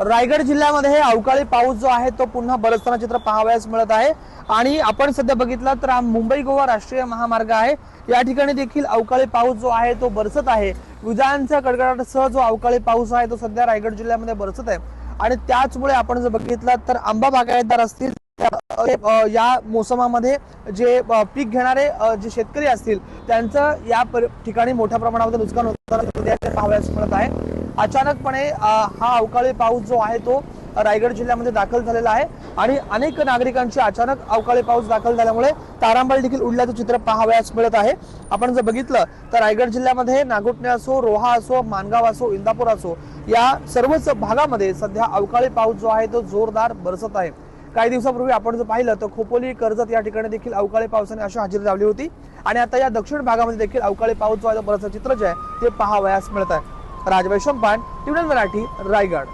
रायगड जिल्ह्यामध्ये हे अवकाळी पाऊस जो आहे तो पुन्हा बरसताना चित्र पाहावयास मिळत आहे। आणि आपण सध्या बघितलं तर मुंबई गोवा राष्ट्रीय महामार्ग आहे, या ठिकाणी देखील अवकाळी पाऊस जो आहे तो बरसत आहे। विजांच्या कडकडाटासह जो अवकाळी पाऊस आहे तो सध्या रायगड जिल्ह्यामध्ये बरसत आहे। आणि त्याचमुळे आपण जर बघितलं तर आंबा बागायतदार असतील, या मोसमामध्ये जे पीक घेणारे जे शेतकरी असतील त्यांचं या ठिकाणी मोठ्या प्रमाणामध्ये नुकसान होताना पाहावयास मिळत आहे। अचानकपणे हा अवकाळी पाऊस जो आहे तो रायगड जिल्ह्यामध्ये दाखल झालेला आहे आणि अनेक नागरिकांची अचानक अवकाळी पाऊस दाखल झाल्यामुळे तारांबळ देखील उडल्याचं चित्र पाहावयास मिळत आहे। आपण जर बघितलं तर रायगड जिल्ह्यामध्ये नागोठणे असो, रोहा असो, मानगाव असो, इंदापूर असो, या सर्वच भागामध्ये सध्या अवकाळी पाऊस जो आहे तो जोरदार बरसत आहे। काही दिवसापूर्वी आपण जर पाहिलं तर खोपोली, कर्जत या ठिकाणी देखील अवकाळी पावसाने अशी हजेरी लावली होती आणि आता या दक्षिण भागामध्ये देखील अवकाळी पाऊस जो आहे तो बरसत चित्र जे आहे ते पाहावयास मिळत आहे। राजवैशंपान, टीव्ही मराठी, रायगड।